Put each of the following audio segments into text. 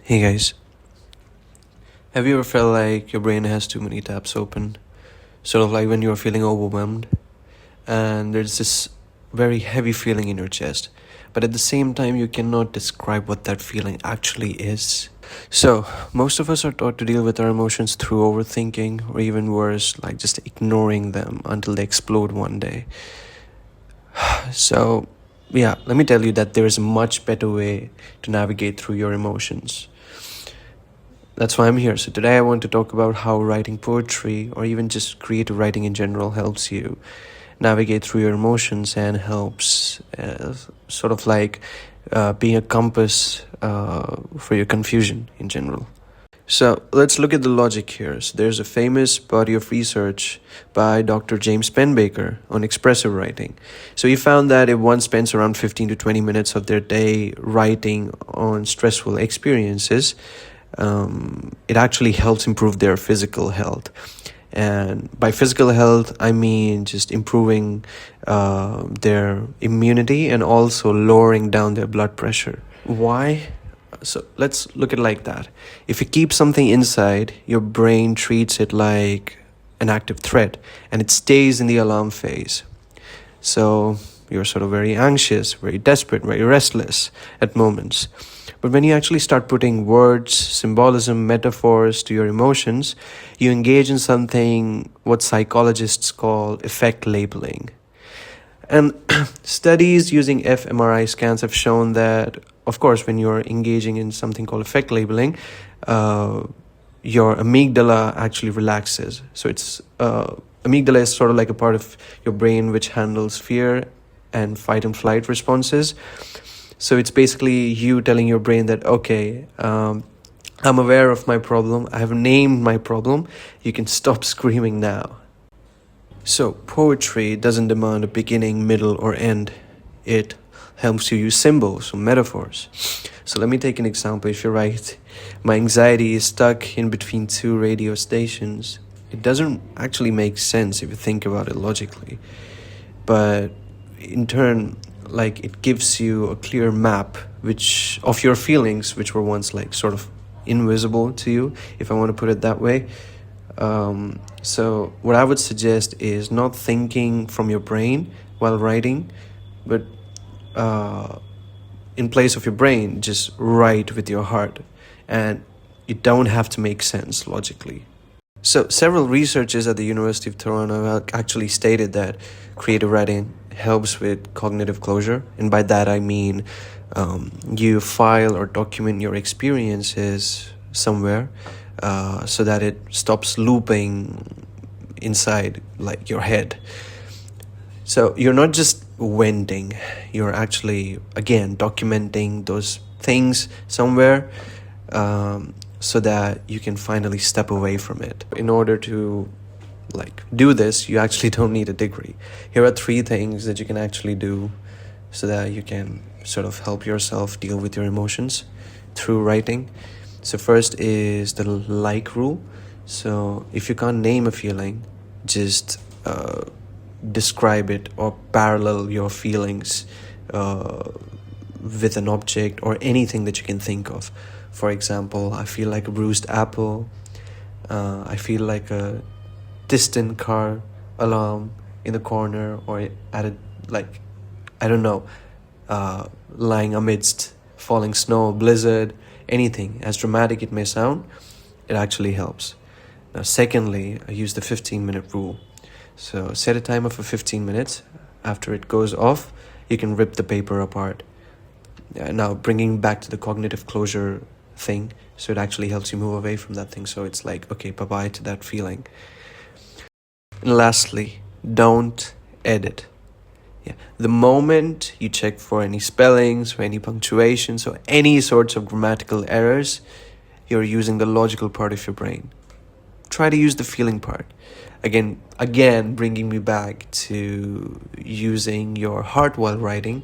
Hey guys, have you ever felt like your brain has too many tabs open? Sort of like when you're feeling overwhelmed and there's this very heavy feeling in your chest, but at the same time, you cannot describe what that feeling actually is. So, most of us are taught to deal with our emotions through overthinking, or even worse, like just ignoring them until they explode one day. So, yeah, let me tell you that there is a much better way to navigate through your emotions. That's why I'm here. So today I want to talk about how writing poetry or even just creative writing in general helps you navigate through your emotions and helps sort of like being a compass for your confusion in general. So let's look at the logic here. So there's a famous body of research by Dr. James Pennebaker on expressive writing. So he found that if one spends around 15 to 20 minutes of their day writing on stressful experiences, it actually helps improve their physical health. And by physical health, I mean just improving their immunity and also lowering down their blood pressure. Why? So let's look at it like that. If you keep something inside, your brain treats it like an active threat and it stays in the alarm phase. So you're sort of very anxious, very desperate, very restless at moments. But when you actually start putting words, symbolism, metaphors to your emotions, you engage in something what psychologists call effect labeling. And studies using fMRI scans have shown that, of course, when you're engaging in something called effect labeling, your amygdala actually relaxes. So it's amygdala is sort of like a part of your brain which handles fear and fight and flight responses. So it's basically you telling your brain that, okay, I'm aware of my problem. I have named my problem. You can stop screaming now. So poetry doesn't demand a beginning, middle, or end. It helps you use symbols or metaphors. So let me take an example. If you write, my anxiety is stuck in between two radio stations, it doesn't actually make sense if you think about it logically. But in turn, like it gives you a clear map which of your feelings which were once like sort of invisible to you, if I want to put it that way. So what I would suggest is not thinking from your brain while writing, but in place of your brain, just write with your heart, and you don't have to make sense logically. So several researchers at the University of Toronto actually stated that creative writing helps with cognitive closure, and by that I mean you file or document your experiences somewhere so that it stops looping inside like your head. So you're not just venting, you're actually again documenting those things somewhere so that you can finally step away from it. In order to like do this, you actually don't need a degree. Here are 3 things that you can actually do so that you can sort of help yourself deal with your emotions through writing. So first is the like rule. So if you can't name a feeling, just describe it or parallel your feelings with an object or anything that you can think of. For example, I feel like a bruised apple. I feel like a distant car alarm in the corner, or at a like, I don't know, lying amidst falling snow, blizzard, anything. As dramatic it may sound, it actually helps. Now, secondly, I use the 15-minute rule. So set a timer for 15 minutes. After it goes off, you can rip the paper apart. Now, bringing back to the cognitive closure thing, so it actually helps you move away from that thing. So it's like, okay, bye-bye to that feeling. And lastly, don't edit. Yeah. The moment you check for any spellings or any punctuations or any sorts of grammatical errors, you're using the logical part of your brain. Try to use the feeling part. Again, bringing me back to using your heart while writing.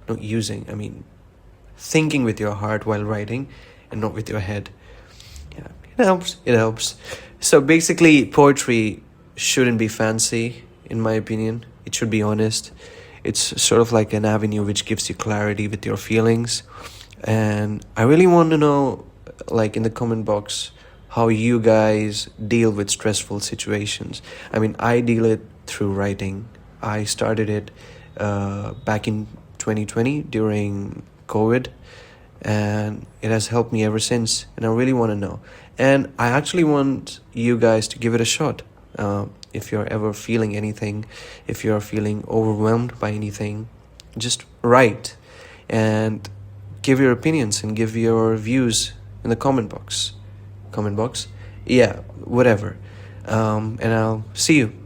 Not using, I mean, thinking with your heart while writing and not with your head. Yeah, it helps. So basically, poetry shouldn't be fancy, in my opinion. It should be honest. It's sort of like an avenue which gives you clarity with your feelings. And I really want to know like in the comment box how you guys deal with stressful situations. I mean, I deal it through writing. I started it back in 2020 during COVID, and it has helped me ever since, and I really want to know. And I actually want you guys to give it a shot. If you're ever feeling anything, if you're feeling overwhelmed by anything, just write and give your opinions and give your views in the comment box. Yeah, whatever. And I'll see you.